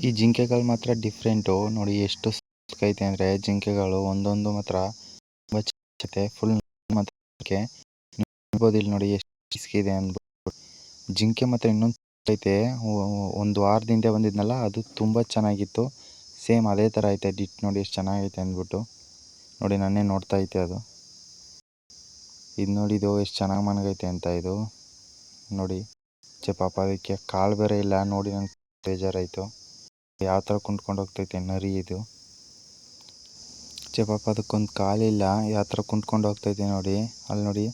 ಈ ಜಿಂಕೆಗಳು ಮಾತ್ರ ಡಿಫ್ರೆಂಟು ನೋಡಿ. ಎಷ್ಟು ಐತೆ ಅಂದರೆ ಜಿಂಕೆಗಳು ಒಂದೊಂದು ಮಾತ್ರ ತುಂಬ ಚತೆ ಫುಲ್ ಮಾತ್ರ ನೋಡ್ಬೋದು. ಇಲ್ಲಿ ನೋಡಿ ಎಷ್ಟು ಇದೆ ಅಂದ್ಬಿಟ್ಟು. ಜಿಂಕೆ ಮಾತ್ರ ಇನ್ನೊಂದು ಐತೆ, ಒಂದು ವಾರದಿಂದ ಬಂದಿದ್ನಲ್ಲ, ಅದು ತುಂಬ ಚೆನ್ನಾಗಿತ್ತು. ಸೇಮ್ ಅದೇ ಥರ ಐತೆ ಡಿಟ್. ನೋಡಿ ಎಷ್ಟು ಚೆನ್ನಾಗೈತೆ ಅಂದ್ಬಿಟ್ಟು. ನೋಡಿ ನನ್ನೇ ನೋಡ್ತಾ ಐತೆ ಅದು. ಇದು ನೋಡಿದು ಎಷ್ಟು ಚೆನ್ನಾಗಿ ಮನಗೈತೆ ಅಂತ. ಇದು ನೋಡಿ ಪಾಪ ಅದಕ್ಕೆ ಕಾಲು ಬೇರೆ ಇಲ್ಲ. ನೋಡಿ ನಂಗೆ ಬೇಜಾರಾಯಿತು. ಯಾವ ಥರ ಕುಂತ್ಕೊಂಡು ಹೋಗ್ತೈತೆ ನರಿ ಇದು. ಪಾಪ ಅದಕ್ಕೊಂದು ಕಾಲಿಲ್ಲ, ಯಾವ ಥರ ಕುಂತ್ಕೊಂಡು ಹೋಗ್ತೈತೆ ನೋಡಿ. ಅಲ್ಲಿ ನೋಡಿ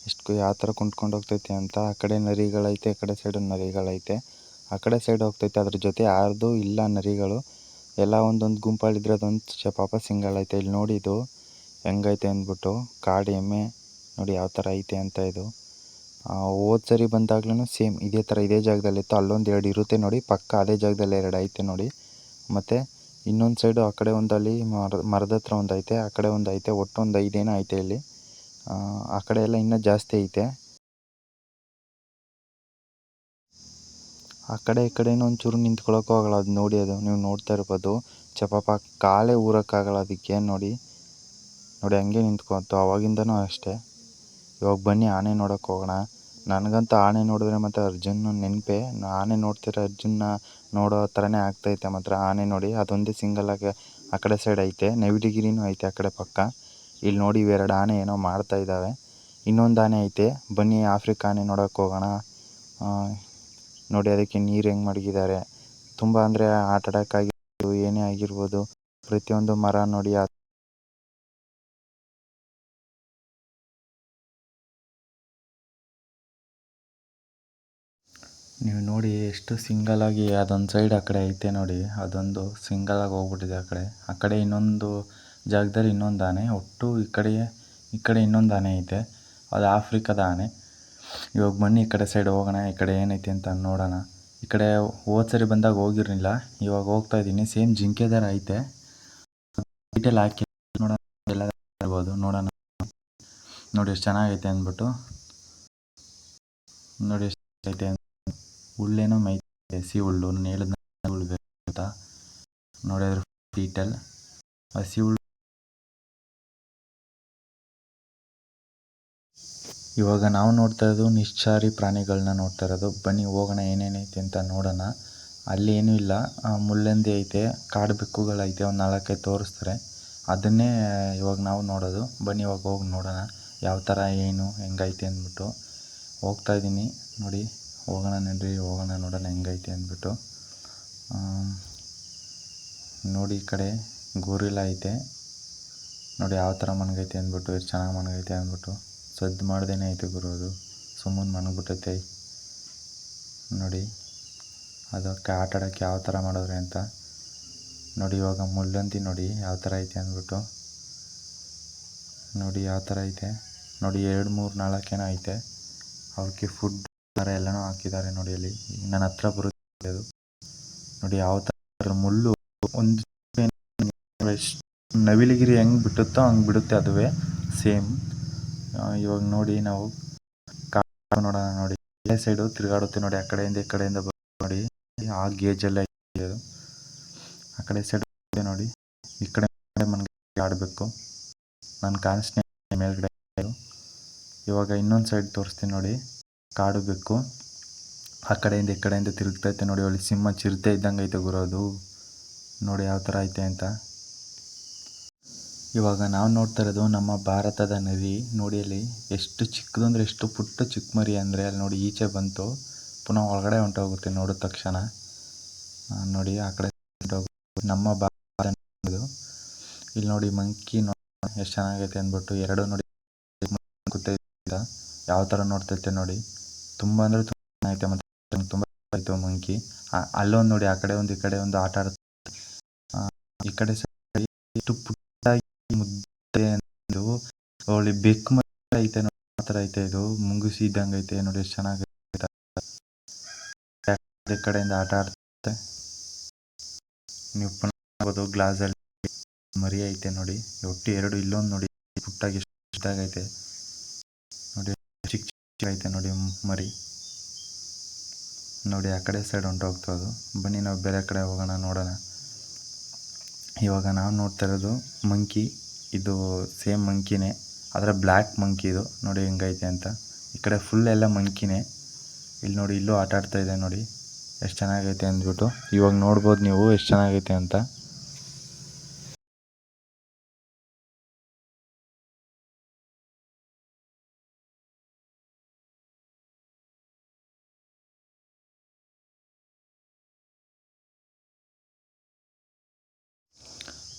ಎಷ್ಟು ಯಾವ ಥರ ಕುಂತ್ಕೊಂಡು ಹೋಗ್ತೈತೆ ಅಂತ. ಆ ಕಡೆ ನರಿಗಳೈತೆ, ಆ ಕಡೆ ಸೈಡು ನರಿಗಳೈತೆ. ಆ ಕಡೆ ಸೈಡ್ ಹೋಗ್ತೈತೆ, ಅದ್ರ ಜೊತೆ ಯಾರ್ದು ಇಲ್ಲ ನರಿಗಳು. ಎಲ್ಲ ಒಂದೊಂದು ಗುಂಪಲ್ಲಿದ್ರೆ ಅದೊಂದು ಪಾಪ ಸಿಂಗಲ್ ಐತೆ. ಇಲ್ಲಿ ನೋಡಿ ಇದು ಹೆಂಗೈತೆ ಅಂದ್ಬಿಟ್ಟು. ಕಾಡು ಎಮ್ಮೆ ನೋಡಿ ಯಾವ ಥರ ಐತೆ ಅಂತ. ಇದು ಹೋದ ಸರಿ ಬಂದಾಗ್ಲೂ ಸೇಮ್ ಇದೇ ಥರ ಇದೇ ಜಾಗದಲ್ಲಿತ್ತು. ಅಲ್ಲೊಂದು ಎರಡು ಇರುತ್ತೆ ನೋಡಿ, ಪಕ್ಕ ಅದೇ ಜಾಗದಲ್ಲಿ ಎರಡು ಐತೆ ನೋಡಿ. ಮತ್ತು ಇನ್ನೊಂದು ಸೈಡು ಆ ಕಡೆ ಒಂದಲ್ಲಿ ಮರದ ಹತ್ರ ಒಂದು ಐತೆ, ಆ ಕಡೆ ಒಂದು ಐತೆ. ಒಟ್ಟು ಒಂದು 5 ಏನೋ ಐತೆ ಇಲ್ಲಿ. ಆ ಕಡೆ ಎಲ್ಲ ಇನ್ನೂ ಜಾಸ್ತಿ ಐತೆ. ಆ ಕಡೆ ಈ ಕಡೆನೂ ಒಂಚೂರು ನಿಂತ್ಕೊಳ್ಳೋಕ್ಕೂ ಆಗೋಲ್ಲ. ಅದು ನೋಡಿ, ಅದು ನೀವು ನೋಡ್ತಾ ಇರ್ಬೋದು. ಪಾಪ ಕಾಲೇ ಊರೋಕ್ಕಾಗಲ್ಲ ಅದಕ್ಕೆ. ನೋಡಿ ನೋಡಿ ಹಂಗೆ ನಿಂತ್ಕೊತು. ಅವಾಗಿಂದನೂ ಅಷ್ಟೇ. ಇವಾಗ ಬನ್ನಿ ಆನೆ ನೋಡೋಕೆ ಹೋಗೋಣ. ನನಗಂತೂ ಆನೆ ನೋಡಿದ್ರೆ ಮತ್ತು ಅರ್ಜುನ ನೆನಪೇ. ಆನೆ ನೋಡ್ತಿರೋ ಅರ್ಜುನ ನೋಡೋ ಥರನೇ ಆಗ್ತೈತೆ ಮಾತ್ರ. ಆನೆ ನೋಡಿ ಅದೊಂದೇ ಸಿಂಗಲಾಗಿ ಆ ಕಡೆ ಸೈಡ್ ಐತೆ. ನವಿಲಿಗಿರಿನೂ ಐತೆ ಆ ಕಡೆ ಪಕ್ಕ. ಇಲ್ಲಿ ನೋಡಿ ಇವೆರಡು ಆನೆ ಏನೋ ಮಾಡ್ತಾ ಇದ್ದಾವೆ. ಇನ್ನೊಂದು ಆನೆ ಐತೆ. ಬನ್ನಿ ಆಫ್ರಿಕಾ ಆನೆ ನೋಡೋಕೆ ಹೋಗೋಣ. ನೋಡಿ ಅದಕ್ಕೆ ನೀರು ಹೆಂಗೆ ಮಡಗಿದ್ದಾರೆ. ತುಂಬ ಅಂದರೆ ಆಟ ಆಡೋಕ್ಕಾಗಿರ್ಬೋದು, ಏನೇ ಆಗಿರ್ಬೋದು, ಪ್ರತಿಯೊಂದು ಮರ ನೋಡಿ. ನೀವು ನೋಡಿ ಎಷ್ಟು ಸಿಂಗಲಾಗಿ ಅದೊಂದು ಸೈಡ್ ಆ ಕಡೆ ಐತೆ ನೋಡಿ. ಅದೊಂದು ಸಿಂಗಲಾಗಿ ಹೋಗ್ಬಿಟ್ಟಿದೆ ಆ ಕಡೆ. ಆ ಕಡೆ ಇನ್ನೊಂದು ಜಾಗದಲ್ಲಿ ಇನ್ನೊಂದು ಆನೆ. ಒಟ್ಟು ಈ ಕಡೆ ಇನ್ನೊಂದು ಆನೆ ಐತೆ. ಅದು ಆಫ್ರಿಕಾದ ಆನೆ. ಇವಾಗ ಬನ್ನಿ ಈ ಕಡೆ ಸೈಡ್ ಹೋಗೋಣ. ಈ ಕಡೆ ಏನೈತೆ ಅಂತ ನೋಡೋಣ. ಈ ಕಡೆ ಹೋದ ಸರಿ ಬಂದಾಗ ಹೋಗಿರಲಿಲ್ಲ, ಇವಾಗ ಹೋಗ್ತಾ ಇದ್ದೀನಿ. ಸೇಮ್ ಜಿಂಕೆ ಥರ ಐತೆ. ಡೀಟೇಲ್ ಹಾಕಿ ನೋಡೋಣ, ಎಲ್ಲ ಇರ್ಬೋದು. ನೋಡೋಣ ನೋಡಿ ಎಷ್ಟು ಚೆನ್ನಾಗೈತೆ ಅಂದ್ಬಿಟ್ಟು. ನೋಡಿ ಎಷ್ಟು ಐತೆ ಹುಲ್ಲೇನೋ ಮೈತೆ, ಹಸಿ ಹುಲ್ಲು. ನಾನು ಹೇಳಿದ್ನ ಹುಲ್ಲು ಅಂತ ನೋಡಿದ್ರೆ ಡೀಟೇಲ್ ಹಸಿ ಹುಲ್ಲು. ಇವಾಗ ನಾವು ನೋಡ್ತಾ ಇರೋದು ನಿಶ್ಚರಿ ಪ್ರಾಣಿಗಳನ್ನ ನೋಡ್ತಾ ಇರೋದು. ಬನ್ನಿ ಹೋಗೋಣ ಏನೇನೈತೆ ಅಂತ ನೋಡೋಣ. ಅಲ್ಲಿ ಏನೂ ಇಲ್ಲ, ಮುಳ್ಳಂದಿ ಐತೆ, ಕಾಡು ಬೆಕ್ಕುಗಳೈತೆ, ಒಂದು 4-5 ತೋರಿಸ್ತಾರೆ. ಅದನ್ನೇ ಇವಾಗ ನಾವು ನೋಡೋದು. ಬನ್ನಿ ಇವಾಗ ಹೋಗಿ ನೋಡೋಣ ಯಾವ ಥರ ಏನು ಹೆಂಗೈತೆ ಅಂದ್ಬಿಟ್ಟು. ಹೋಗ್ತಾ ಇದ್ದೀನಿ ನೋಡಿ. ಹೋಗೋಣ ನಡ್ರಿ, ಹೋಗೋಣ ನೋಡೋಣ ಹೆಂಗೈತೆ ಅಂದ್ಬಿಟ್ಟು. ನೋಡಿ ಈ ಕಡೆ ಗೋರಿಲ್ಲ ಐತೆ. ನೋಡಿ ಯಾವ ಥರ ಮನಗೈತೆ ಅಂದ್ಬಿಟ್ಟು, ಎಷ್ಟು ಚೆನ್ನಾಗಿ ಮನಗೈತೆ ಅಂದ್ಬಿಟ್ಟು. ಸದ್ದು ಮಾಡ್ದೇನೆ ಐತೆ ಗುರು ಅದು. ಸುಮ್ಮನೆ ಮನಗ್ಬಿಟ್ಟೈತೆ ನೋಡಿ. ಅದಕ್ಕೆ ಆಟ ಆಡೋಕ್ಕೆ ಯಾವ ಥರ ಮಾಡಿದ್ರೆ ಅಂತ ನೋಡಿ. ಇವಾಗ ಮುಳ್ಳಂದಿ ನೋಡಿ ಯಾವ ಥರ ಐತೆ ಅಂದ್ಬಿಟ್ಟು. ನೋಡಿ ಯಾವ ಥರ ಐತೆ ನೋಡಿ. 2, 3, 4 ಏನೋ ಐತೆ. ಅವಕ್ಕೆ ಫುಡ್ ಥರ ಎಲ್ಲನೂ ಹಾಕಿದ್ದಾರೆ ನೋಡಿ. ಅಲ್ಲಿ ನನ್ನ ಹತ್ರ ಬರುತ್ತೆ ಅದು. ನೋಡಿ ಯಾವ ಥರ ಮುಳ್ಳು. ಒಂದು ನವಿಲಿಗಿರಿ ಹೆಂಗೆ ಬಿಟ್ಟುತ್ತೋ ಹಂಗೆ ಬಿಡುತ್ತೆ ಅದುವೇ ಸೇಮ್. ಇವಾಗ ನೋಡಿ ನಾವು ನೋಡೋಣ ನೋಡಿ. ಇಲ್ಲೇ ಸೈಡು ತಿರುಗಾಡುತ್ತೆ ನೋಡಿ. ಆ ಕಡೆಯಿಂದ ಈ ಕಡೆಯಿಂದ ನೋಡಿ. ಆ ಗೇಜೆಲ್ಲ ಐತೆ ಅದು. ಆ ಕಡೆ ಸೈಡ್ ನೋಡಿ. ಈ ಕಡೆ ಮನೆಗೆ ಆಡಬೇಕು. ನಾನು ಕಾಣಿಸ್ತೀನಿ ಮೇಲ್ಗಡೆ. ಇವಾಗ ಇನ್ನೊಂದು ಸೈಡ್ ತೋರಿಸ್ತೀನಿ ನೋಡಿ. ಕಾಡು ಬೆಕ್ಕು ಆ ಕಡೆಯಿಂದ ಈ ಕಡೆಯಿಂದ ತಿರುಗ್ತೈತೆ ನೋಡಿ. ಅಲ್ಲಿ ಸಿಂಹ ಚಿರತೆ ಇದ್ದಂಗೆ ಐತೆ ಗುರು ಅದು. ನೋಡಿ ಯಾವ ಥರ ಐತೆ ಅಂತ. ಇವಾಗ ನಾವು ನೋಡ್ತಾ ಇರೋದು ನಮ್ಮ ಭಾರತದ ನದಿ ನೋಡಿ. ಅಲ್ಲಿ ಎಷ್ಟು ಚಿಕ್ಕದು ಅಂದರೆ ಎಷ್ಟು ಪುಟ್ಟ ಚಿಕ್ಕ ಮರಿ ಅಂದರೆ. ಅಲ್ಲಿ ನೋಡಿ ಈಚೆ ಬಂತು, ಪುನಃ ಒಳಗಡೆ ಹೊಂಟೋಗುತ್ತೆ ನೋಡಿದ ತಕ್ಷಣ. ನೋಡಿ ಆ ಕಡೆ ನಮ್ಮ ಭಾರತ. ಇಲ್ಲಿ ನೋಡಿ ಮಂಕಿ ನೋಡಿ ಎಷ್ಟು ಚೆನ್ನಾಗೈತೆ ಅಂದ್ಬಿಟ್ಟು. ಎರಡು ನೋಡಿ ಯಾವ ಥರ ನೋಡ್ತೈತೆ ನೋಡಿ. ತುಂಬ ಅಂದರೆ ತುಂಬ ಚೆನ್ನಾಗೈತೆ. ಮತ್ತು ತುಂಬ ಆಯಿತು ಮಂಕಿ. ಅಲ್ಲೊಂದು ನೋಡಿ, ಆ ಕಡೆ ಒಂದು ಈ ಕಡೆ ಒಂದು ಆಟ ಆಡುತ್ತೆ. ಈ ಕಡೆ ಎಷ್ಟು ಪುಟ್ಟ ಮುದ್ದೆ ಒಳ್ಳೆ ಬೆಕ್ಕು ಮರಿ ಐತೆ ನೋಡಿ. ಆ ಥರ ಐತೆ ಇದು. ಮುಂಗುಸಿ ಇದ್ದಂಗೆ ಐತೆ ನೋಡಿ. ಎಷ್ಟು ಚೆನ್ನಾಗೈತೆ. ಈ ಕಡೆಯಿಂದ ಆಟ ಆಡ್ತೈತೆ. ನೀವು ಪುನಃ ಗ್ಲಾಸಲ್ಲಿ ಮರಿ ಐತೆ ನೋಡಿ. ಒಟ್ಟು 2. ಇಲ್ಲೊಂದು ನೋಡಿ ಪುಟ್ಟಾಗಿ ಎಷ್ಟಾಗೈತೆ ನೋಡಿ. ಚಿಕ್ಕ ಚಿಕ್ಕ ಐತೆ ನೋಡಿ ಮರಿ. ನೋಡಿ ಆ ಕಡೆ ಸೈಡ್ ಹೊಂಟೋಗ್ತದೆ. ಬನ್ನಿ ನಾವು ಬೇರೆ ಕಡೆ ಹೋಗೋಣ, ನೋಡೋಣ. ಇವಾಗ ನಾವು ನೋಡ್ತಾ ಇರೋದು ಮಂಕಿ. ಇದು ಸೇಮ್ ಮಂಕಿನೇ, ಆದರೆ ಬ್ಲ್ಯಾಕ್ ಮಂಕಿ ಇದು. ನೋಡಿ ಹೆಂಗೈತೆ ಅಂತ. ಈ ಕಡೆ ಫುಲ್ ಎಲ್ಲ ಮಂಕಿನೇ. ಇಲ್ಲಿ ನೋಡಿ, ಇಲ್ಲೂ ಆಟ ಆಡ್ತಾ ಇದೆ ನೋಡಿ, ಎಷ್ಟು ಚೆನ್ನಾಗೈತೆ ಅಂದ್ಬಿಟ್ಟು. ಇವಾಗ ನೋಡ್ಬೋದು ನೀವು ಎಷ್ಟು ಚೆನ್ನಾಗೈತೆ ಅಂತ.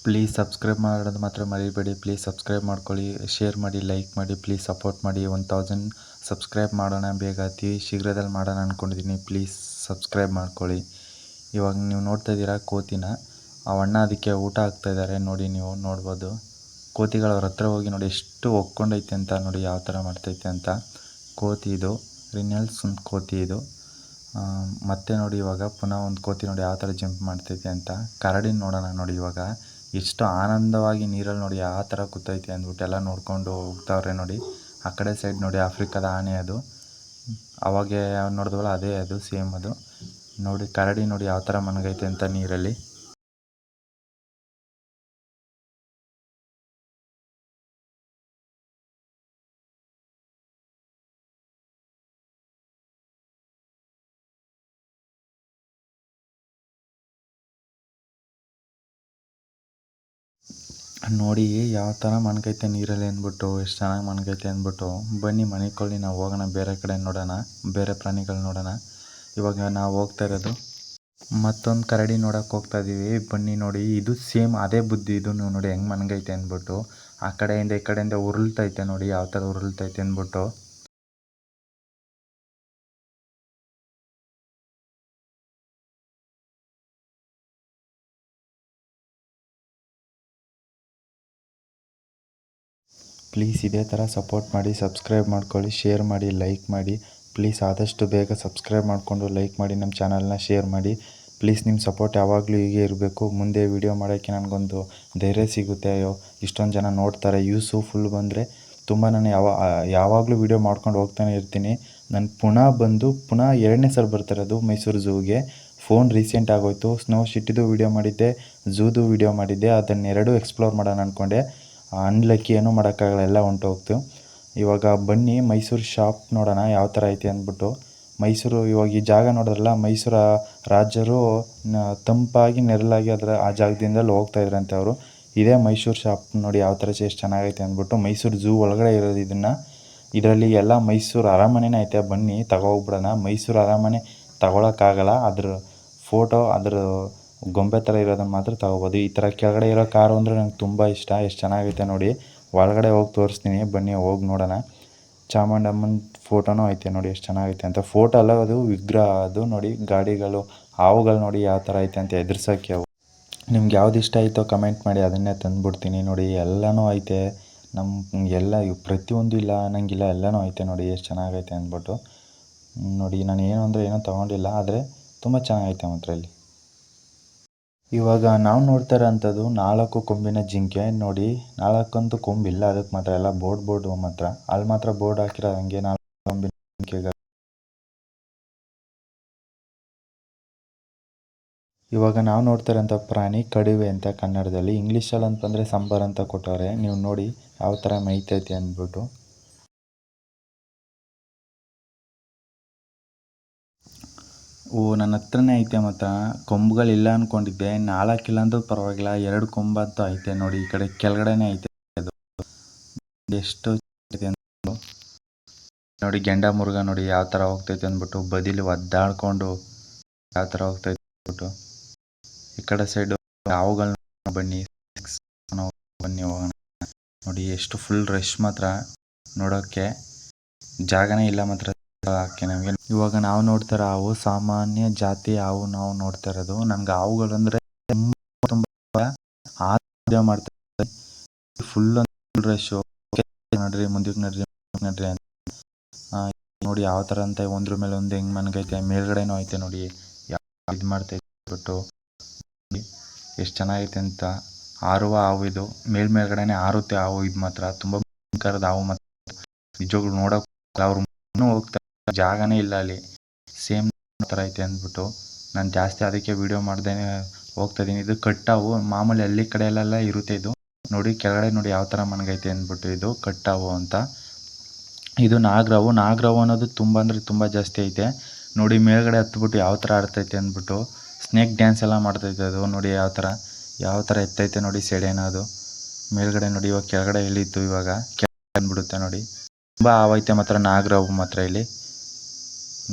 ಪ್ಲೀಸ್ ಸಬ್ಸ್ಕ್ರೈಬ್ ಮಾಡೋದು ಮಾತ್ರ ಮರಿಬೇಡಿ. ಪ್ಲೀಸ್ ಸಬ್ಸ್ಕ್ರೈಬ್ ಮಾಡ್ಕೊಳ್ಳಿ, ಶೇರ್ ಮಾಡಿ, ಲೈಕ್ ಮಾಡಿ, ಪ್ಲೀಸ್ ಸಪೋರ್ಟ್ ಮಾಡಿ. 1000 ಸಬ್ಸ್ಕ್ರೈಬ್ ಮಾಡೋಣ ಬೇಗ, ಅತಿ ಶೀಘ್ರದಲ್ಲಿ ಮಾಡೋಣ ಅಂದ್ಕೊಂಡಿದ್ದೀನಿ. ಪ್ಲೀಸ್ ಸಬ್ಸ್ಕ್ರೈಬ್ ಮಾಡ್ಕೊಳ್ಳಿ. ಇವಾಗ ನೀವು ನೋಡ್ತಾ ಇದ್ದೀರಾ ಕೋತಿನ. ಆ ಅಣ್ಣ ಅದಕ್ಕೆ ಊಟ ಹಾಕ್ತಾಯಿದ್ದಾರೆ ನೋಡಿ, ನೀವು ನೋಡ್ಬೋದು. ಕೋತಿಗಳು ಅವ್ರ ಹತ್ರ ಹೋಗಿ ನೋಡಿ ಎಷ್ಟು ಒಕ್ಕೊಂಡೈತೆ ಅಂತ, ನೋಡಿ ಯಾವ ಥರ ಮಾಡ್ತೈತೆ ಅಂತ. ಕೋತಿ ಇದು, ರಿನಲ್ಸ್ ಒಂದು ಕೋತಿ ಇದು. ಮತ್ತೆ ನೋಡಿ ಇವಾಗ ಪುನಃ ಒಂದು ಕೋತಿ ನೋಡಿ ಯಾವ ಥರ ಜಂಪ್ ಮಾಡ್ತೈತೆ ಅಂತ. ಕರಡಿನ ನೋಡೋಣ ನೋಡಿ ಇವಾಗ. ಎಷ್ಟು ಆನಂದವಾಗಿ ನೀರಲ್ಲಿ ನೋಡಿ ಯಾವ ಥರ ಕೂತೈತೆ ಅಂದ್ಬಿಟ್ಟು ಎಲ್ಲ ನೋಡ್ಕೊಂಡು ಹೋಗ್ತಾವ್ರೆ ನೋಡಿ. ಆ ಕಡೆ ಸೈಡ್ ನೋಡಿ ಆಫ್ರಿಕಾದ ಆನೆ ಅದು. ಅವಾಗೆ ನೋಡಿದ್ವಲ್ಲ ಅದೇ ಅದು, ಸೇಮ್ ಅದು. ನೋಡಿ ಕರಡಿ ನೋಡಿ ಯಾವ ಥರ ಮನಗೈತೆ ಅಂತ ನೀರಲ್ಲಿ. ನೋಡಿ ಯಾವ ಥರ ಮನ್ಕೈತೆ ನೀರಲ್ಲಿ ಅಂದ್ಬಿಟ್ಟು, ಎಷ್ಟು ಚೆನ್ನಾಗಿ ಮನ್ಕೈತೆ ಅಂದ್ಬಿಟ್ಟು. ಬನ್ನಿ ಮನೆಕೊಳ್ಳಿ, ನಾವು ಹೋಗೋಣ ಬೇರೆ ಕಡೆ ನೋಡೋಣ, ಬೇರೆ ಪ್ರಾಣಿಗಳು ನೋಡೋಣ. ಇವಾಗ ನಾವು ಹೋಗ್ತಾ ಇರೋದು ಮತ್ತೊಂದು ಕರಡಿ ನೋಡೋಕೆ ಹೋಗ್ತಾ ಇದ್ದೀವಿ. ಬನ್ನಿ ನೋಡಿ, ಇದು ಸೇಮ್ ಅದೇ ಬುದ್ಧಿ ಇದು. ನೀವು ನೋಡಿ ಹೆಂಗೆ ಮನ್ಗೈತೆ ಅಂದ್ಬಿಟ್ಟು. ಆ ಕಡೆಯಿಂದ ಈ ಕಡೆಯಿಂದ ಉರುಳ್ತೈತೆ ನೋಡಿ ಯಾವ ಥರ ಉರುಳ್ತೈತೆ ಅಂದ್ಬಿಟ್ಟು. ಪ್ಲೀಸ್ ಇದೇ ಥರ ಸಪೋರ್ಟ್ ಮಾಡಿ, ಸಬ್ಸ್ಕ್ರೈಬ್ ಮಾಡ್ಕೊಳ್ಳಿ, ಶೇರ್ ಮಾಡಿ, ಲೈಕ್ ಮಾಡಿ. ಪ್ಲೀಸ್ ಆದಷ್ಟು ಬೇಗ ಸಬ್ಸ್ಕ್ರೈಬ್ ಮಾಡಿಕೊಂಡು ಲೈಕ್ ಮಾಡಿ, ನಮ್ಮ ಚಾನಲ್ನ ಶೇರ್ ಮಾಡಿ. ಪ್ಲೀಸ್ ನಿಮ್ಮ ಸಪೋರ್ಟ್ ಯಾವಾಗಲೂ ಹೀಗೆ ಇರಬೇಕು. ಮುಂದೆ ವೀಡಿಯೋ ಮಾಡೋಕ್ಕೆ ನನಗೊಂದು ಧೈರ್ಯ ಸಿಗುತ್ತೆ. ಅಯ್ಯೋ ಇಷ್ಟೊಂದು ಜನ ನೋಡ್ತಾರೆ, ಯೂಸು ಫುಲ್ ಬಂದರೆ ತುಂಬ ನಾನು ಯಾವಾಗಲೂ ವೀಡಿಯೋ ಮಾಡ್ಕೊಂಡು ಹೋಗ್ತಾನೆ ಇರ್ತೀನಿ. ನಾನು ಪುನಃ 2ನೇ ಸಲ ಬರ್ತಿರೋದು ಮೈಸೂರು ಝೂಗೆ. ಫೋನ್ ರೀಸೆಂಟ್ ಆಗೋಯ್ತು. ಸ್ನೋ ಸಿಟಿದು ವೀಡಿಯೋ ಮಾಡಿದ್ದೆ, ಝೂದು ವೀಡಿಯೋ ಮಾಡಿದ್ದೆ. ಅದನ್ನೆರಡೂ ಎಕ್ಸ್ಪ್ಲೋರ್ ಮಾಡೋಣ ಅಂದ್ಕೊಂಡೆ. ಅನ್ಲಕ್ಕಿ ಏನೂ ಮಾಡೋಕ್ಕಾಗಲ್ಲ, ಎಲ್ಲ ಹೊಂಟೋಗ್ತು. ಇವಾಗ ಬನ್ನಿ ಮೈಸೂರು ಶಾಪ್ ನೋಡೋಣ ಯಾವ ಥರ ಐತೆ ಅಂದ್ಬಿಟ್ಟು. ಮೈಸೂರು ಇವಾಗ ಈ ಜಾಗ ನೋಡಿದ್ರಲ್ಲ, ಮೈಸೂರು ರಾಜರು ತಂಪಾಗಿ ನೆರಳಾಗಿ ಆ ಜಾಗದಿಂದಲೂ ಹೋಗ್ತಾಯಿದ್ರಂತೆ ಅವರು. ಇದೇ ಮೈಸೂರು ಶಾಪ್ ನೋಡಿ ಯಾವ ಥರ ಎಷ್ಟು ಚೆನ್ನಾಗೈತೆ ಅಂದ್ಬಿಟ್ಟು. ಮೈಸೂರು ಝೂ ಒಳಗಡೆ ಇರೋದು ಇದನ್ನು. ಇದರಲ್ಲಿ ಎಲ್ಲ ಮೈಸೂರು ಅರಮನೆನೇ ಐತೆ. ಬನ್ನಿ ತಗೋಗ್ಬಿಡೋಣ. ಮೈಸೂರು ಅರಮನೆ ತಗೊಳಕ್ಕಾಗಲ್ಲ, ಅದ್ರ ಫೋಟೋ, ಅದ್ರ ಗೊಂಬೆ ಥರ ಇರೋದನ್ನು ಮಾತ್ರ ತಗೋಬೋದು. ಈ ಥರ ಕೆಳಗಡೆ ಇರೋ ಕಾರು ಅಂದರೆ ನಂಗೆ ತುಂಬ ಇಷ್ಟ. ಎಷ್ಟು ಚೆನ್ನಾಗೈತೆ ನೋಡಿ. ಒಳಗಡೆ ಹೋಗಿ ತೋರಿಸ್ತೀನಿ, ಬನ್ನಿ ಹೋಗಿ ನೋಡೋಣ. ಚಾಮುಂಡಮ್ಮನ ಫೋಟೋನೂ ಐತೆ ನೋಡಿ ಎಷ್ಟು ಚೆನ್ನಾಗೈತೆ ಅಂತ. ಫೋಟೋ ಅಲ್ಲ, ಅದು ವಿಗ್ರಹ ಅದು ನೋಡಿ. ಗಾಡಿಗಳು, ಹಾವುಗಳು ನೋಡಿ ಯಾವ ಥರ ಐತೆ ಅಂತ ಎದುರ್ಸೋಕ್ಕೆ ಅವು. ನಿಮ್ಗೆ ಯಾವ್ದು ಇಷ್ಟ ಆಯಿತೋ ಕಮೆಂಟ್ ಮಾಡಿ, ಅದನ್ನೇ ತಂದುಬಿಡ್ತೀನಿ ನೋಡಿ. ಎಲ್ಲನೂ ಐತೆ ಎಲ್ಲ ಪ್ರತಿಯೊಂದು ಇಲ್ಲ ಅನ್ನಂಗಿಲ್ಲ, ಎಲ್ಲನೂ ಐತೆ ನೋಡಿ ಎಷ್ಟು ಚೆನ್ನಾಗೈತೆ ಅಂದ್ಬಿಟ್ಟು. ನೋಡಿ ನಾನು ಏನು ಅಂದರೆ ಏನೂ ತೊಗೊಂಡಿಲ್ಲ, ಆದರೆ ತುಂಬ ಚೆನ್ನಾಗೈತೆ ಮಾತ್ರ ಇಲ್ಲಿ. ಇವಾಗ ನಾವು ನೋಡ್ತಾ ಇರೋಂಥದ್ದು 4 ಕೊಂಬಿನ ಜಿಂಕೆ ನೋಡಿ. 4 ಕೊಂಬಿಲ್ಲ ಅದಕ್ಕೆ ಮಾತ್ರ, ಎಲ್ಲ ಬೋರ್ಡ್ ಮಾತ್ರ. ಅಲ್ಲಿ ಮಾತ್ರ ಬೋರ್ಡ್ ಹಾಕಿರೋ ಹಂಗೆ 4 ಕೊಂಬಿನ ಜಿಂಕೆಗಳು. ಇವಾಗ ನಾವು ನೋಡ್ತಾ ಇರೋಂಥ ಪ್ರಾಣಿ ಕಡುವೆ ಅಂತ ಕನ್ನಡದಲ್ಲಿ. ಇಂಗ್ಲೀಷಲ್ಲಿ ಅಂತಂದರೆ ಸಾಂಬಾರ್ ಅಂತ ಕೊಟ್ಟವ್ರೆ. ನೀವು ನೋಡಿ ಯಾವ ಥರ ಮೇಯ್ತೈತೆ ಅಂದ್ಬಿಟ್ಟು. ನನ್ನ ಹತ್ರನೇ ಐತೆ ಮಾತ್ರ. ಕೊಂಬುಗಳಿಲ್ಲ ಅಂದ್ಕೊಂಡಿದ್ದೆ. 4 ಇಲ್ಲ ಅಂದ್ರೂ ಪರವಾಗಿಲ್ಲ, 2 ಕೊಂಬಂತೂ ಐತೆ ನೋಡಿ. ಈ ಕಡೆ ಕೆಳಗಡೆನೇ ಐತೆ ಅದು. ಎಷ್ಟು ನೋಡಿ ಗೆಂಡ ಮುರುಗ ನೋಡಿ ಯಾವ ಥರ ಹೋಗ್ತೈತೆ ಅಂದ್ಬಿಟ್ಟು. ಬದಿಲಿ ಒದ್ದಾಡ್ಕೊಂಡು ಯಾವ ಥರ ಹೋಗ್ತೈತೆ ಅಂದ್ಬಿಟ್ಟು. ಈ ಕಡೆ ಸೈಡು ಹಾವುಗಳನ್ನ ಬನ್ನಿ ಹೋಗೋಣ ನೋಡಿ. ಎಷ್ಟು ಫುಲ್ ರಶ್ ಮಾತ್ರ, ನೋಡೋಕ್ಕೆ ಜಾಗನೇ ಇಲ್ಲ ಮಾತ್ರ ಹಾಕಿ ನಮಗೆ. ಇವಾಗ ನಾವು ನೋಡ್ತಾ ಇರೋ ಹಾವು ಸಾಮಾನ್ಯ ಜಾತಿ ಹಾವು ನಾವು ನೋಡ್ತಾ ಇರೋದು. ನನಗೆ ಹಾವುಗಳಂದರೆ ತುಂಬ ಮಾಡ್ತಾರೆ. Full rush. ನೋಡ್ರಿ ಮುಂದಕ್ಕೆ ನಡ್ರಿ ಅಂತ ನೋಡಿ ಯಾವ ಥರ ಅಂತ ಒಂದ್ರ ಮೇಲೆ ಒಂದು ಹೆಂಗೆ ಮನ್ಗೈತೆ. ಮೇಲ್ಗಡೆನೂ ಐತೆ ನೋಡಿ ಇದು ಮಾಡ್ತೈತೆ ಬಿಟ್ಟು. ಎಷ್ಟು ಚೆನ್ನಾಗೈತೆ ಅಂತ. ಹಾರುವ ಹಾವು ಇದು. ಮೇಲ್ಗಡೆನೆ ಹಾರುತ್ತೆ ಹಾವು. ಇದು ಮಾತ್ರ ತುಂಬ ಭಯಂಕರದ ಹಾವು ಮಾತ್ರ. ನಿಜವಾಗ್ಲೂ ನೋಡೋಕೆ ಅವ್ರು ಹೋಗ್ತಾರೆ, ಜಾಗನೇ ಇಲ್ಲ ಅಲ್ಲಿ. ಸೇಮ್ ಥರ ಐತೆ ಅಂದ್ಬಿಟ್ಟು ನಾನು ಜಾಸ್ತಿ ಅದಕ್ಕೆ ವೀಡಿಯೋ ಮಾಡ್ದೇನೆ ಹೋಗ್ತಾಯಿದ್ದೀನಿ. ಇದು ಕಟ್ಟಾವು ಮಾಮೂಲಿ ಹಳ್ಳಿ ಕಡೆಯಲ್ಲೆಲ್ಲ ಇರುತ್ತೆ ಇದು. ನೋಡಿ ಕೆಳಗಡೆ ನೋಡಿ ಯಾವ ಥರ ಮನ್ಗೈತೆ ಅಂದ್ಬಿಟ್ಟು ಇದು ಕಟ್ಟಾವು ಅಂತ. ಇದು ನಾಗರಾವು ಅನ್ನೋದು ತುಂಬ ಅಂದರೆ ತುಂಬ ಜಾಸ್ತಿ ಐತೆ. ನೋಡಿ ಮೇಲ್ಗಡೆ ಹತ್ಬಿಟ್ಟು ಯಾವ ಥರ ಆಡ್ತೈತೆ ಅಂದ್ಬಿಟ್ಟು ಸ್ನೇಕ್ ಡ್ಯಾನ್ಸ್ ಎಲ್ಲ ಮಾಡ್ತೈತೆ ಅದು. ನೋಡಿ ಯಾವ ಥರ ಎತ್ತೈತೆ ನೋಡಿ ಸೆಡೆನ ಅದು. ಮೇಲ್ಗಡೆ ನೋಡಿ ಇವಾಗ ಕೆಳಗಡೆ ಇಳೀತು, ಇವಾಗ ಕೆಳಗಡೆ ಬಂದ್ಬಿಡುತ್ತೆ ನೋಡಿ. ತುಂಬ ಆವೈತೆ ಮಾತ್ರ ನಾಗರಾವು ಮಾತ್ರ ಇಲ್ಲಿ.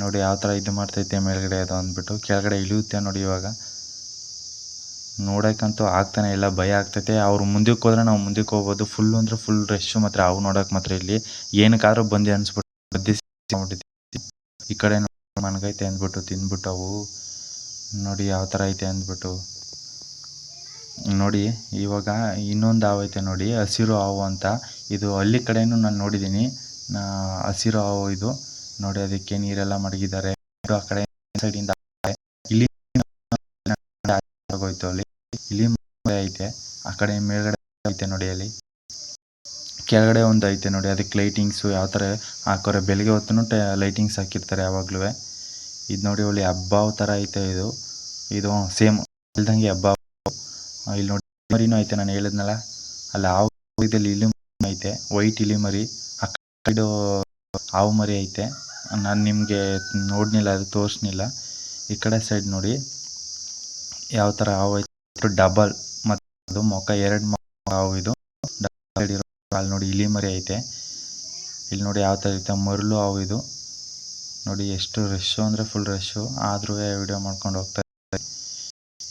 ನೋಡಿ ಯಾವ ಥರ ಇದು ಮಾಡ್ತೈತೆ ಮೇಲ್ಗಡೆ ಅದು ಅಂದ್ಬಿಟ್ಟು ಕೆಳಗಡೆ ಇಳಿಯುತ್ತೆ ನೋಡಿ. ಇವಾಗ ನೋಡೋಕ್ಕಂತೂ ಆಗ್ತಾನೆ ಇಲ್ಲ, ಭಯ ಆಗ್ತೈತೆ. ಅವ್ರು ಮುಂದಕ್ಕೆ ಹೋದ್ರೆ ನಾವು ಮುಂದಕ್ಕೆ ಹೋಗ್ಬೋದು. ಫುಲ್ಲು ಅಂದರೆ ಫುಲ್ ರಶ್ಶು ಮಾತ್ರ ಅವು ನೋಡೋಕೆ ಮಾತ್ರ ಇಲ್ಲಿ ಏನಕ್ಕಾದ್ರೂ ಬಂದು ಅನಿಸ್ಬಿಟ್ಟು ಈ ಕಡೆ ಮನ್ಗೈತೆ ಅಂದ್ಬಿಟ್ಟು ತಿಂದ್ಬಿಟ್ಟು ಅವು ನೋಡಿ ಯಾವ ಥರ ಐತೆ ಅಂದ್ಬಿಟ್ಟು. ನೋಡಿ ಇವಾಗ ಇನ್ನೊಂದು ಹಾವು ಐತೆ ನೋಡಿ, ಹಸಿರು ಹಾವು ಅಂತ. ಇದು ಹಳ್ಳಿ ಕಡೆಯೂ ನಾನು ನೋಡಿದ್ದೀನಿ, ಹಸಿರು ಹಾವು ಇದು ನೋಡಿ. ಅದಕ್ಕೆ ನೀರೆಲ್ಲ ಮಡಗಿದ್ದಾರೆ. ಆ ಕಡೆ ಸೈಡಿಂದ ಇಲ್ಲಿ ಆಗೋಯ್ತು, ಅಲ್ಲಿ ಇಲ್ಲಿ ಐತೆ. ಆ ಕಡೆ ಮೇಲ್ಗಡೆ ಐತೆ ನೋಡಿ, ಅಲ್ಲಿ ಕೆಳಗಡೆ ಒಂದು ಐತೆ ನೋಡಿ. ಅದಕ್ಕೆ ಲೈಟಿಂಗ್ಸು ಯಾವ ಥರ ಹಾಕೋರೆ, ಬೆಳಗ್ಗೆ ಹೊತ್ತು ಲೈಟಿಂಗ್ಸ್ ಹಾಕಿರ್ತಾರೆ ಯಾವಾಗಲೂ. ಇದು ನೋಡಿ ಒಳ್ಳೆ ಹಬ್ಬ ಥರ ಐತೆ ಇದು ಸೇಮ್ ಇಲ್ದಂಗೆ ಹಬ್ಬ. ಇಲ್ಲಿ ನೋಡಿ ಮರಿನೂ ಐತೆ, ನಾನು ಹೇಳಿದ್ನಲ್ಲ ಅಲ್ಲಿ ಹಾವು ಇದಲ್ಲಿ ಇಲಿ ಐತೆ, ವೈಟ್ ಇಲಿ ಮರಿ. ಆ ಕಡೆ ಹಾವು ಮರಿ ಐತೆ, ನಾನು ನಿಮಗೆ ನೋಡ್ನಿಲ್ಲ, ಅದು ತೋರಿಸ್ನಿಲ್ಲ. ಈ ಕಡೆ ಸೈಡ್ ನೋಡಿ ಯಾವ ಥರ ಹಾವು ಐತೆ, ಡಬಲ್ ಮತ್ತು ಅದು ಮುಖ ಎರಡು ಹಾವು. ಇದು ಸೈಡ್ ಇರೋ ಅಲ್ಲಿ ನೋಡಿ ಇಲಿ ಮರಿ ಐತೆ. ಇಲ್ಲಿ ನೋಡಿ ಯಾವ ಥರ ಐತೆ ಮರಳು ಹಾವು ಇದು. ನೋಡಿ ಎಷ್ಟು ರಶ್ಶು ಅಂದರೆ ಫುಲ್ ರಶ್ಶು, ಆದ್ರೂ ವಿಡಿಯೋ ಮಾಡ್ಕೊಂಡು ಹೋಗ್ತಾ ಇದ್ದಾರೆ.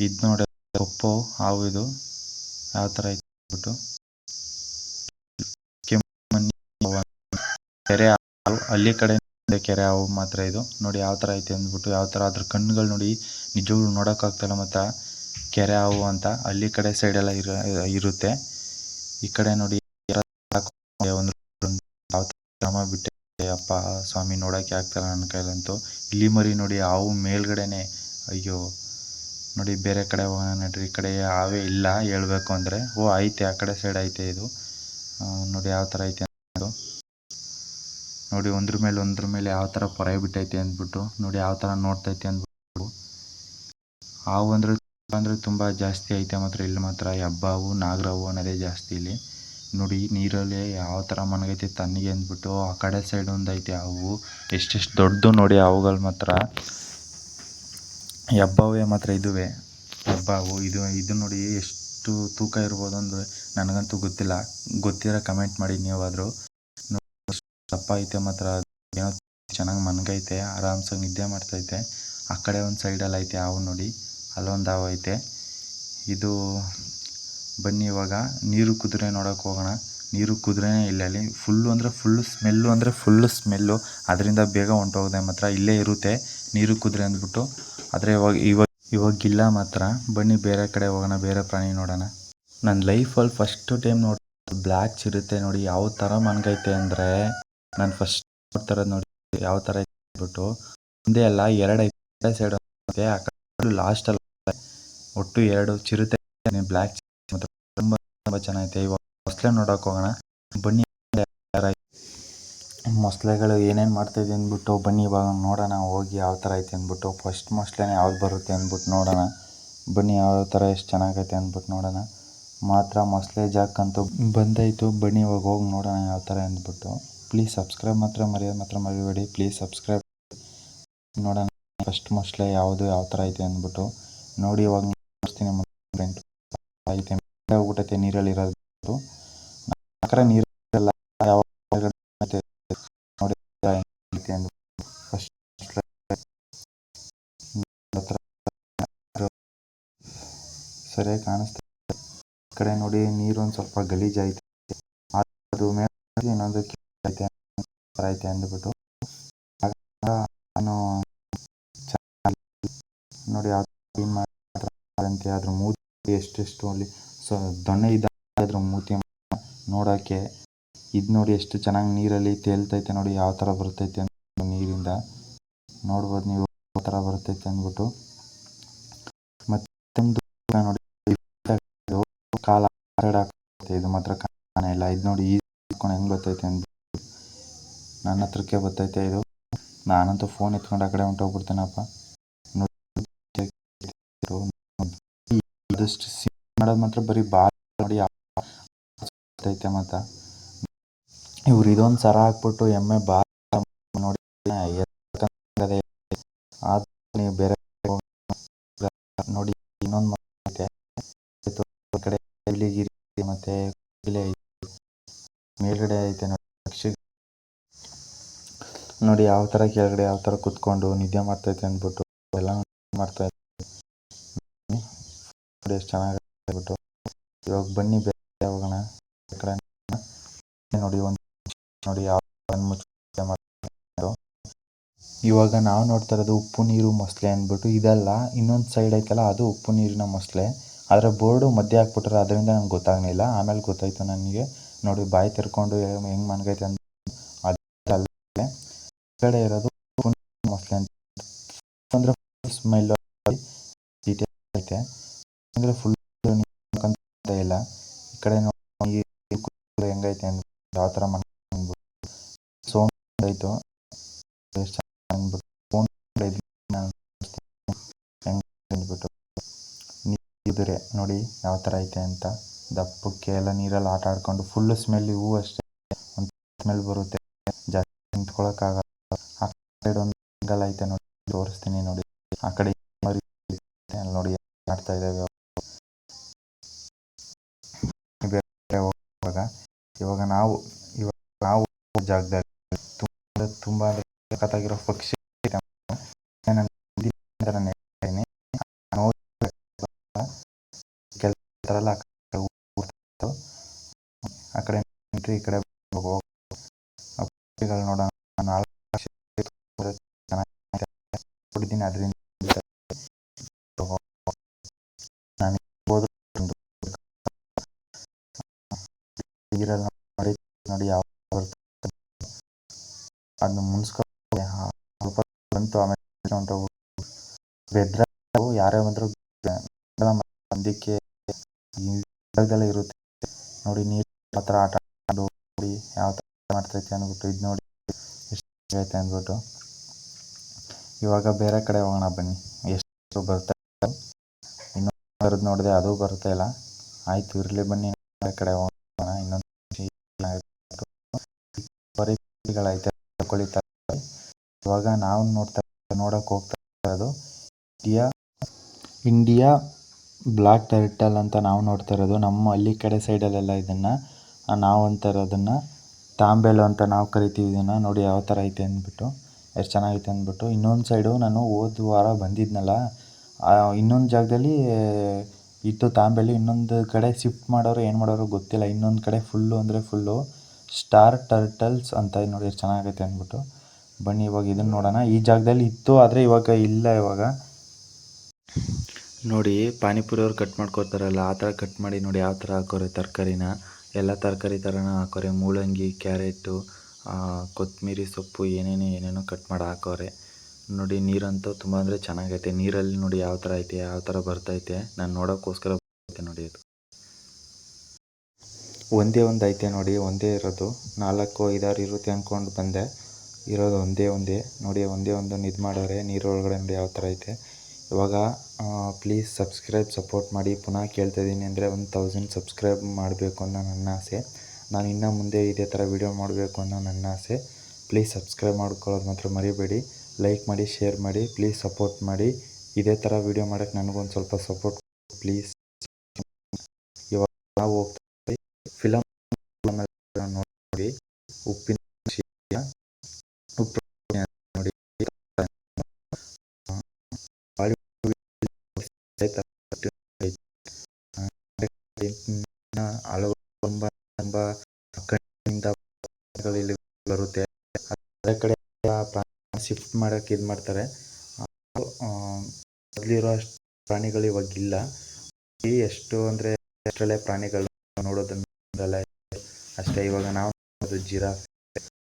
ಇದು ನೋಡಿ ಕಪ್ಪು ಹಾವು, ಇದು ಯಾವ ಥರ ಐತೆ ಅಂದ್ಬಿಟ್ಟು. ಕೆರೆ ಹಾವು ಹಳ್ಳಿ ಕಡೆ ಕೆರೆ ಹಾವು ಮಾತ್ರ ಇದು. ನೋಡಿ ಯಾವ ಥರ ಐತೆ ಅಂದ್ಬಿಟ್ಟು, ಯಾವ ಥರ ಅದ್ರ ಕಣ್ಣುಗಳು ನೋಡಿ ನಿಜವಾಗ್ಲೂ ನೋಡೋಕ್ಕಾಗ್ತಾಯಿಲ್ಲ. ಮತ್ತು ಕೆರೆ ಹಾವು ಅಂತ ಹಳ್ಳಿ ಕಡೆ ಸೈಡೆಲ್ಲ ಇರುತ್ತೆ. ಈ ಕಡೆ ನೋಡಿ ಒಂದು ಯಾವ ಕ್ರಮ ಬಿಟ್ಟೆ ಅಪ್ಪ ಸ್ವಾಮಿ, ನೋಡೋಕ್ಕೆ ಆಗ್ತಾಯಿಲ್ಲ ನನ್ನ ಕೈಲಂತೂ. ಇಲಿ ಮರಿ ನೋಡಿ ಹಾವು ಮೇಲ್ಗಡೆನೆ. ಅಯ್ಯೋ ನೋಡಿ ಬೇರೆ ಕಡೆ ಹೋಗೋಣ ನಡ್ರಿ, ಈ ಕಡೆ ಹಾವೇ ಇಲ್ಲ ಹೇಳ್ಬೇಕು ಅಂದರೆ. ಐತೆ ಆ ಕಡೆ ಸೈಡ್ ಐತೆ ಇದು. ನೋಡಿ ಯಾವ ಥರ ಐತೆ ಅದು. ನೋಡಿ ಒಂದ್ರ ಮೇಲೆ ಯಾವ ಥರ ಪೊರೆ ಬಿಟ್ಟೈತೆ ಅಂದ್ಬಿಟ್ಟು ನೋಡಿ ಯಾವ ಥರ ನೋಡ್ತೈತೆ ಅಂದ್ಬಿಟ್ಟು. ಹಾವು ಅಂದರೆ ತುಂಬ ಜಾಸ್ತಿ ಐತೆ ಮಾತ್ರ ಇಲ್ಲಿ ಮಾತ್ರ. ಹಬ್ಬಾವು ನಾಗರಾವು ಅನ್ನೋದೇ ಜಾಸ್ತಿ ಇಲ್ಲಿ. ನೋಡಿ ನೀರಲ್ಲಿ ಯಾವ ಥರ ಮನಗೈತೆ ತಣ್ಣಗೆ ಅಂದ್ಬಿಟ್ಟು. ಆ ಕಡೆ ಸೈಡ್ ಒಂದು ಐತೆ ಹಾವು, ಎಷ್ಟೆಷ್ಟು ದೊಡ್ಡದು ನೋಡಿ ಹಾವುಗಳು ಮಾತ್ರ. ಹಬ್ಬವೇ ಮಾತ್ರ ಇದುವೇ ಹಬ್ಬಾವು. ಇದು ನೋಡಿ ಎಷ್ಟು ತೂಕ ಇರ್ಬೋದು ಅಂದರೆ ನನಗಂತೂ ಗೊತ್ತಿಲ್ಲ. ಗೊತ್ತಿರೋ ಕಮೆಂಟ್ ಮಾಡಿ ನೀವಾದರೂ. ದಪ್ಪ ಐತೆ ಮಾತ್ರ, ಏನೋ ಚೆನ್ನಾಗಿ ಮನ್ಗೈತೆ, ಆರಾಮ್ಸಾಗಿ ನಿದ್ದೆ ಮಾಡ್ತೈತೆ. ಆ ಕಡೆ ಒಂದು ಸೈಡಲ್ಲಿ ಐತೆ ಹಾವು ನೋಡಿ, ಅಲ್ಲೊಂದು ಹಾವು ಐತೆ. ಇದು ಬನ್ನಿ ಇವಾಗ ನೀರು ಕುದುರೆ ನೋಡೋಕೆ ಹೋಗೋಣ. ನೀರು ಕುದುರೆನೇ ಇಲ್ಲ ಅಲ್ಲಿ. ಫುಲ್ಲು ಸ್ಮೆಲ್ಲು ಅದರಿಂದ ಬೇಗ ಹೊಂಟೋಗಿದೆ ಮಾತ್ರ. ಇಲ್ಲೇ ಇರುತ್ತೆ ನೀರು ಕುದುರೆ ಅಂದ್ಬಿಟ್ಟು. ಆದರೆ ಇವಾಗಿಲ್ಲ ಮಾತ್ರ. ಬನ್ನಿ ಬೇರೆ ಕಡೆ ಹೋಗೋಣ, ಬೇರೆ ಪ್ರಾಣಿ ನೋಡೋಣ. ನನ್ನ ಲೈಫಲ್ಲಿ ಫಸ್ಟು ಟೈಮ್ ನೋಡಿ ಬ್ಲ್ಯಾಕ್ ಚಿರತೆ ನೋಡಿ ಯಾವ ಥರ ಮನ್ಗೈತೆ ಅಂದರೆ, ನಾನು ಫಸ್ಟ್ ನೋಡ್ತಾರದು ನೋಡಿ ಯಾವ ಥರ ಐತೆ ಅಂದ್ಬಿಟ್ಟು. ಒಂದೇ ಅಲ್ಲ, ಎರಡು ಐತೆ ಸೈಡ್ ಐತೆ, ಆ ಕಡೆ ಲಾಸ್ಟಲ್ಲಿ ಒಟ್ಟು 2 ಚಿರತೆ ಬ್ಲ್ಯಾಕ್ ಚಿರತೆ ತುಂಬ ಚೆನ್ನಾಗೈತೆ. ಇವಾಗ ಮೊಸಳೆ ನೋಡೋಕೆ ಹೋಗೋಣ ಬನ್ನಿ. ಮೊಸಳೆಗಳು ಏನೇನು ಮಾಡ್ತಾಯಿದೆ ಅಂದ್ಬಿಟ್ಟು ಬನ್ನಿ ಇವಾಗ ನೋಡೋಣ ಹೋಗಿ ಯಾವ ಥರ ಐತೆ ಅಂದ್ಬಿಟ್ಟು. ಫಸ್ಟ್ ಮೊಸಳೆನೇ ಯಾವ್ದು ಬರುತ್ತೆ ಅಂದ್ಬಿಟ್ಟು ನೋಡೋಣ ಬನ್ನಿ, ಯಾವ ಥರ ಎಷ್ಟು ಚೆನ್ನಾಗೈತೆ ಅಂದ್ಬಿಟ್ಟು ನೋಡೋಣ ಮಾತ್ರ. ಮೊಸಳೆ ಜಾಗಕ್ಕಂತೂ ಬಂದಾಯಿತು, ಬನ್ನಿ ಇವಾಗ ಹೋಗಿ ನೋಡೋಣ ಯಾವ ಥರ ಅಂದ್ಬಿಟ್ಟು. ಪ್ಲೀಸ್ ಸಬ್ಸ್ಕ್ರೈಬ್ ಮಾತ್ರ ಮರಿಬೇಡಿ, ಪ್ಲೀಸ್ ಸಬ್ಸ್ಕ್ರೈಬ್. ನೋಡೋಣ ಫಸ್ಟ್ ಮೊಸಳೆ ಯಾವುದು ಯಾವ ಥರ ಐತೆ ಅಂದ್ಬಿಟ್ಟು ನೋಡಿ. ಇವಾಗ ತೋರಿಸ್ತೀನಿ ಐತೆ ಹೋಗ್ಬಿಟ್ಟೈತೆ ನೀರಲ್ಲಿ ಇರೋದು. ನೀರೆಲ್ಲ ಯಾವ ನೋಡಿ ಫಸ್ಟ್ ಸರಿಯಾಗಿ ಕಾಣಿಸ್ತಾ ಈ ಕಡೆ ನೋಡಿ. ನೀರು ಒಂದು ಸ್ವಲ್ಪ ಗಲೀಜಾಯ್ತು, ಅದು ಮೇಲೆ ಇನ್ನೊಂದು ಐತೆ ಅಂದ್ಬಿಟ್ಟು ನಾನು ನೋಡಿ ಯಾವ ಕ್ಲೀನ್ ಮಾಡ್ತಾರಂತೆ. ಅದ್ರ ಮೂತಿ ಎಷ್ಟೆಷ್ಟು ಅಲ್ಲಿ ದೊಣ್ಣೆ ಇದ್ರ ಮೂತಿ ನೋಡೋಕ್ಕೆ. ಇದು ನೋಡಿ ಎಷ್ಟು ಚೆನ್ನಾಗಿ ನೀರಲ್ಲಿ ತೇಲ್ತೈತೆ ನೋಡಿ, ಯಾವ ಥರ ಬರ್ತೈತೆ ಅಂತ ನೀರಿಂದ ನೋಡ್ಬೋದು ನೀವು ಯಾವ ಥರ ಬರ್ತೈತೆ ಅಂದ್ಬಿಟ್ಟು. ಮತ್ತೊಂದು ನೋಡಿ ಕಾಲ ಇದು ಮಾತ್ರ ಕಾಣೇ ಇಲ್ಲ. ಇದು ನೋಡಿ ಈಸ್ಕೊಂಡು ಹೆಂಗೆ ಬರ್ತೈತೆ ಅಂದ್ಬಿಟ್ಟು ನನ್ನ ಹತ್ರಕ್ಕೆ ಬರ್ತೈತೆ ಇದು. ನಾನಂತೂ ಫೋನ್ ಎತ್ಕೊಂಡು ಆ ಕಡೆ ಹೊಂಟೋಗ್ಬಿಡ್ತೇನಪ್ಪ. ಅದಷ್ಟು ಮಾಡೋದು ಮಾತ್ರ ಬರೀ ಬಾಲ್ ನೋಡಿ ಐತೆ ಮತ್ತು ಇವ್ರು ಇದೊಂದು ಸರ ಹಾಕ್ಬಿಟ್ಟು ಎಮ್ಮೆ ಬಾಲ್ ನೋಡಿ ನೀವು ಬೇರೆ ನೋಡಿ ಇನ್ನೊಂದು ಕಡೆ ಮತ್ತೆ ಮೇಲ್ಗಡೆ ಐತೆ ನೋಡಿ ನೋಡಿ ಯಾವ ಥರ ಕೆಳಗಡೆ ಯಾವ ಥರ ಕುತ್ಕೊಂಡು ನಿದ್ದೆ ಮಾಡ್ತೈತೆ ಅಂದ್ಬಿಟ್ಟು ಎಲ್ಲ ಮಾಡ್ತಾಯಿದೆ ನೋಡಿ ಎಷ್ಟು ಚೆನ್ನಾಗಿ ಬಿಟ್ಟು ಇವಾಗ ಬನ್ನಿ ಬೇರೆ ಹೋಗೋಣ ಕಡೆ ನೋಡಿ ಒಂದು ನೋಡಿ ಯಾವ ಇವಾಗ ನಾವು ನೋಡ್ತಾ ಇರೋದು ಉಪ್ಪು ನೀರು ಮೊಸಳೆ ಅಂದ್ಬಿಟ್ಟು ಇದಲ್ಲ ಇನ್ನೊಂದು ಸೈಡ್ ಐತಲ್ಲ ಅದು ಉಪ್ಪು ನೀರಿನ ಮೊಸಳೆ ಅದರ ಬೋರ್ಡು ಮಧ್ಯೆ ಹಾಕ್ಬಿಟ್ರೆ ಅದರಿಂದ ನಂಗೆ ಗೊತ್ತಾಗಲಿಲ್ಲ ಆಮೇಲೆ ಗೊತ್ತಾಯ್ತು ನನಗೆ ನೋಡಿ ಬಾಯಿ ತೆರ್ಕೊಂಡು ಹೆಂಗೆ ಮನ್ಗೈತೆ ಅಂತ ಅಲ್ಲೇ ಕಡೆ ಇರೋದು ಮೊಸಳೆ ಅಂತ ಅಂದರೆ ಸ್ಮೈಲ್ ಐತೆ ಅಂದರೆ ಫುಲ್ ಇಲ್ಲ ಈ ಕಡೆ ಹೆಂಗೈತೆ ಅಂದ್ಬಿಟ್ಟು ಯಾವ ಥರ ಸೌಂಡ್ ಆಯಿತು ಎಷ್ಟು ಅಂದ್ಬಿಟ್ಟು ಅಂದ್ಬಿಟ್ಟು ನೀರಿದ್ರೆ ನೋಡಿ ಯಾವ ಥರ ಐತೆ ಅಂತ ದಪ್ಪಕ್ಕೆ ಎಲ್ಲ ನೀರಲ್ಲಿ ಆಟ ಆಡ್ಕೊಂಡು ಫುಲ್ಲು ಸ್ಮೆಲ್ ಇವು ಅಷ್ಟೇ ಒಂದು ಸ್ಮೆಲ್ ಬರುತ್ತೆ ಜಾಸ್ತಿ ನಿಂತ್ಕೊಳ್ಳೋಕ್ಕಾಗಲ್ಲ ಆ ಸೈಡ್ ಒಂದು ಸಿಂಗಲ್ ಐತೆ ನೋಡಿ ತೋರಿಸ್ತೀನಿ ನೋಡಿ ಆ ಕಡೆ ನೋಡಿ ಆಡ್ತಾ ಇದ್ದಾವೆ ಇವಾಗ ನಾವು ಜಾಗದಲ್ಲಿ ತುಂಬ ಸಖತ್ತಾಗಿರೋ ಪಕ್ಷಿ ಕೆಲಸಲ್ಲ ಆ ಕಡೆ ಈ ಕಡೆ ಪಕ್ಷಿಗಳು ನೋಡೋಣ ನೋಡಿದ್ದೀನಿ ಅದರಿಂದ ನೋಡಿ ಯಾವ ಅದನ್ನ ಮುನ್ಸ್ಕೊಂಡು ಸ್ವಲ್ಪ ಬಂತು ಆಮೇಲೆ ಹೊಂಟೋಗು ಬೆದ್ರ ಯಾರೇ ಬಂದರೂ ಅದಕ್ಕೆ ಜಾಗದಲ್ಲೇ ಇರುತ್ತೆ ನೋಡಿ ನೀರು ಯಾವ ಥರ ಆಟ ಆಡೋದು ನೋಡಿ ಯಾವ ಥರ ಮಾಡ್ತೈತೆ ಅಂದ್ಬಿಟ್ಟು ಇದು ನೋಡಿ ಎಷ್ಟು ಐತೆ ಅಂದ್ಬಿಟ್ಟು ಇವಾಗ ಬೇರೆ ಕಡೆ ಹೋಗೋಣ ಬನ್ನಿ ಎಷ್ಟು ಬರ್ತಾ ಇನ್ನೊಂದು ಬರೋದು ನೋಡಿದೆ ಅದು ಬರ್ತಾ ಇಲ್ಲ ಆಯಿತು ಇರಲಿ ಬನ್ನಿ ಬೇರೆ ಕಡೆ ಹೋಗೋಣ ಇನ್ನೊಂದು ಪರಿಗಳೈತೆ ಇವಾಗ ನಾವು ನೋಡೋಕೆ ಹೋಗ್ತಾ ಇರೋದು ಇಂಡಿಯಾ ಬ್ಲ್ಯಾಕ್ ಟರ್ಟಲ್ ಅಂತ ನಾವು ನೋಡ್ತಾ ಇರೋದು ನಮ್ಮ ಹಳ್ಳಿ ಕಡೆ ಸೈಡಲ್ಲೆಲ್ಲ ಇದನ್ನು ನಾವು ಅಂತಾರೋದನ್ನು ತಾಂಬೇಲು ಅಂತ ನಾವು ಕರಿತೀವಿ ಇದನ್ನು ನೋಡಿ ಯಾವ ಥರ ಐತೆ ಅಂದ್ಬಿಟ್ಟು ಎಷ್ಟು ಚೆನ್ನಾಗೈತೆ ಅಂದ್ಬಿಟ್ಟು ಇನ್ನೊಂದು ಸೈಡು ನಾನು ಹೋದ ವಾರ ಬಂದಿದ್ನಲ್ಲ ಇನ್ನೊಂದು ಜಾಗದಲ್ಲಿ ಇತ್ತು ತಾಂಬೇಲು ಇನ್ನೊಂದು ಕಡೆ ಶಿಫ್ಟ್ ಮಾಡೋರು ಏನು ಮಾಡೋರು ಗೊತ್ತಿಲ್ಲ ಇನ್ನೊಂದು ಕಡೆ ಫುಲ್ಲು ಅಂದರೆ ಫುಲ್ಲು ಸ್ಟಾರ್ ಟರ್ಟಲ್ಸ್ ಅಂತ ನೋಡಿ ಎಷ್ಟು ಚೆನ್ನಾಗೈತೆ ಅಂದ್ಬಿಟ್ಟು ಬನ್ನಿ ಇವಾಗ ಇದನ್ನು ನೋಡೋಣ ಈ ಜಾಗದಲ್ಲಿ ಇತ್ತು ಆದರೆ ಇವಾಗ ಇಲ್ಲ ಇವಾಗ ನೋಡಿ ಪಾನಿಪುರಿ ಅವ್ರು ಕಟ್ ಮಾಡ್ಕೊತಾರಲ್ಲ ಆ ಥರ ಕಟ್ ಮಾಡಿ ನೋಡಿ ಯಾವ ಥರ ಹಾಕೋರೆ ತರಕಾರಿನ ಎಲ್ಲ ತರಕಾರಿ ಥರನ ಹಾಕೋರೆ ಮೂಲಂಗಿ ಕ್ಯಾರೆಟು ಕೊತ್ತಂಬರಿ ಸೊಪ್ಪು ಏನೇನೋ ಕಟ್ ಮಾಡಿ ಹಾಕೋರೆ ನೋಡಿ ನೀರಂತೂ ತುಂಬ ಅಂದರೆ ಚೆನ್ನಾಗೈತೆ ನೀರಲ್ಲಿ ನೋಡಿ ಯಾವ ಥರ ಐತೆ ಯಾವ ಥರ ಬರ್ತೈತೆ ನಾನು ನೋಡೋಕ್ಕೋಸ್ಕರ ಬರ್ತೈತೆ ನೋಡಿ ಅದು ಒಂದೇ ಒಂದು ಐತೆ ನೋಡಿ ಒಂದೇ ಇರೋದು 4-5-6 ಇರುತ್ತೆ ಅಂದ್ಕೊಂಡು ಬಂದೆ ಇರೋದು ಒಂದೇ ನೋಡಿ ಒಂದೇ ಒಂದನ್ನು ಇದು ಮಾಡೋರೆ ನೀರೊಳಗಡೆ ನೋಡಿ ಯಾವ ಥರ ಐತೆ ಇವಾಗ ಪ್ಲೀಸ್ ಸಪೋರ್ಟ್ ಮಾಡಿ ಪುನಃ ಕೇಳ್ತಾಯಿದ್ದೀನಿ ಅಂದರೆ 1000 ಸಬ್ಸ್ಕ್ರೈಬ್ ಮಾಡಬೇಕು ಅನ್ನೋ ನನ್ನ ಆಸೆ ನಾನು ಇನ್ನು ಮುಂದೆ ಇದೇ ಥರ ವೀಡಿಯೋ ಮಾಡಬೇಕು ಅನ್ನೋ ನನ್ನ ಆಸೆ ಪ್ಲೀಸ್ ಸಬ್ಸ್ಕ್ರೈಬ್ ಮಾಡ್ಕೊಳ್ಳೋದು ಮಾತ್ರ ಮರಿಬೇಡಿ ಲೈಕ್ ಮಾಡಿ ಶೇರ್ ಮಾಡಿ ಪ್ಲೀಸ್ ಸಪೋರ್ಟ್ ಮಾಡಿ ಇದೇ ಥರ ವೀಡಿಯೋ ಮಾಡೋಕ್ಕೆ ನನಗೊಂದು ಸ್ವಲ್ಪ ಸಪೋರ್ಟ್ ಪ್ಲೀಸ್ ಇವಾಗ ನಾವು ಹೋಗ್ತಾ ಫಿಲಮ್ ನೋಡಿ ಉಪ್ಪಿನ ಉಪ್ಪು ನೋಡಿ ಹಲವು ತುಂಬ ಇಲ್ಲಿ ಬರುತ್ತೆ ಅದೇ ಕಡೆ ಶಿಫ್ಟ್ ಮಾಡೋಕ್ಕೆ ಇದು ಮಾಡ್ತಾರೆ ಮೊದಲಿರೋ ಅಷ್ಟು ಪ್ರಾಣಿಗಳು ಇವಾಗಿಲ್ಲ ಎಷ್ಟು ಅಂದರೆ ಅಷ್ಟರಲ್ಲೇ ಪ್ರಾಣಿಗಳು ನೋಡೋದನ್ನೆಲ್ಲ ಅಷ್ಟೇ ಇವಾಗ ನಾವು ಜಿರಾಫೆ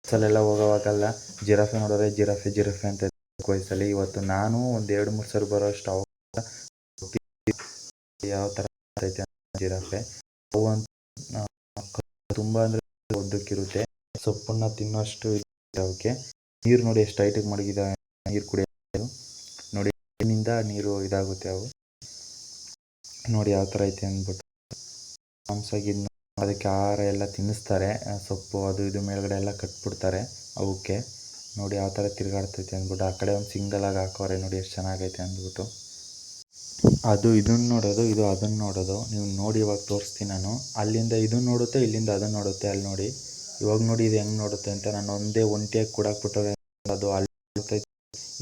ಬಸ್ಸಲ್ಲೆಲ್ಲ ಹೋಗೋವಾಗೆಲ್ಲ ಜಿರಾಫೆ ನೋಡಿದ್ರೆ ಜಿರಾಫೆ ಅಂತ ವಯಸ್ಸಲ್ಲಿ ಇವತ್ತು ನಾನು ಒಂದು 2-3 ಸರಿ ಬರೋ ಅಷ್ಟು ಯಾವ ಥರ ಐತೆ ಜಿರಾಫೆ ಅವು ತುಂಬ ಅಂದರೆ ಉದ್ದಕ್ಕಿರುತ್ತೆ ಸೊಪ್ಪನ್ನು ತಿನ್ನೋಷ್ಟು ಅವಕ್ಕೆ ನೀರು ನೋಡಿ ಎಷ್ಟು ಹೈಟಿಗೆ ಮಡಗಿದ್ದಾವೆ ನೀರು ಕುಡಿಯೋದು ನೋಡಿ ನೀರಿನಿಂದ ನೀರು ಇದಾಗುತ್ತೆ ಅವು ನೋಡಿ ಯಾವ ಥರ ಐತೆ ಅಂದ್ಬಿಟ್ಟು ಮಾಂಸಾಗಿದ್ದು ಅದಕ್ಕೆ ಆಹಾರ ಎಲ್ಲ ತಿನ್ನಿಸ್ತಾರೆ, ಸೊಪ್ಪು ಅದು ಇದು ಮೇಲ್ಗಡೆ ಎಲ್ಲ ಕಟ್ಬಿಡ್ತಾರೆ ಅವಕ್ಕೆ. ನೋಡಿ ಯಾವ ಥರ ತಿರುಗಾಡ್ತೈತೆ ಅಂದ್ಬಿಟ್ಟು. ಆ ಕಡೆ ಒಂದು ಸಿಂಗಲಾಗಿ ಹಾಕೋರೆ ನೋಡಿ ಎಷ್ಟು ಚೆನ್ನಾಗೈತೆ ಅಂದ್ಬಿಟ್ಟು. ಅದು ಇದನ್ನು ನೋಡೋದು, ಇದು ಅದನ್ನು ನೋಡೋದು. ನೀವು ನೋಡಿ ಇವಾಗ ತೋರಿಸ್ತೀನಿ ನಾನು. ಅಲ್ಲಿಂದ ಇದನ್ನು ನೋಡುತ್ತೆ, ಇಲ್ಲಿಂದ ಅದನ್ನು ನೋಡುತ್ತೆ. ಅಲ್ಲಿ ನೋಡಿ ಇವಾಗ ನೋಡಿ ಇದು ಹೆಂಗೆ ನೋಡುತ್ತೆ ಅಂತ. ನಾನು ಒಂದೇ ಒಂಟಿಯಾಗಿ ಕೂಡಾಕ್ಬಿಟ್ಟರೆ ಅದು ಅಲ್ಲಿ ನೋಡ್ತೈತೆ,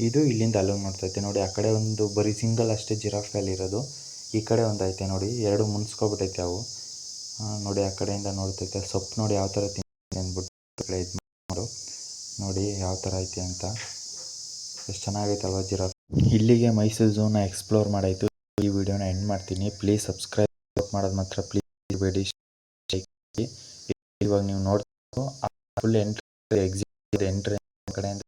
ಇದು ಇಲ್ಲಿಂದ ಅಲ್ಲಿಗೆ ನೋಡ್ತೈತೆ. ನೋಡಿ ಆ ಕಡೆ ಒಂದು ಬರೀ ಸಿಂಗಲ್ ಅಷ್ಟೇ ಜಿರಾಫೆಯಲ್ಲಿರೋದು, ಈ ಕಡೆ ಒಂದು ಐತೆ ನೋಡಿ, ಎರಡು ಮುನ್ಸ್ಕೊಬಿಟ್ಟೈತೆ ಅವು. ನೋಡಿ ಆ ಕಡೆಯಿಂದ ನೋಡ್ತೈತೆ. ಸೊಪ್ಪು ನೋಡಿ ಯಾವ ಥರ ತಿಂತೀನಿ ಅಂದ್ಬಿಟ್ಟು ಇದು ಮಾಡು. ನೋಡಿ ಯಾವ ಥರ ಐತೆ ಅಂತ. ಎಷ್ಟು ಚೆನ್ನಾಗೈತಲ್ವ ಜಿರಾಫೆ. ಇಲ್ಲಿಗೆ ಮೈಸೂರು ಝೂನ ಎಕ್ಸ್ಪ್ಲೋರ್ ಮಾಡಾಯಿತು. ಈ ವಿಡಿಯೋನ ಎಂಡ್ ಮಾಡ್ತೀನಿ. ಪ್ಲೀಸ್ ಸಬ್ಸ್ಕ್ರೈಬ್ ಮಾಡೋದು ಮಾತ್ರ ಪ್ಲೀಸ್ ಬೇಡಿ. ಇವಾಗ ನೀವು ನೋಡ್ಬೋದು ಫುಲ್ ಎಂಟ್ರಿ ಎಕ್ಸಿಟ್ ಎಂಟ್ರಿ ಕಡೆಯಿಂದ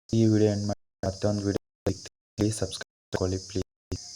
ಈ ವಿಡಿಯೋ ಎಂಡ್ ಮಾಡಿ ಮತ್ತೊಂದು ವಿಡಿಯೋ ಪ್ಲೀಸ್ ಸಬ್ಸ್ಕ್ರೈಬ್ ಮಾಡ್ಕೊಳ್ಳಿ ಪ್ಲೀಸ್.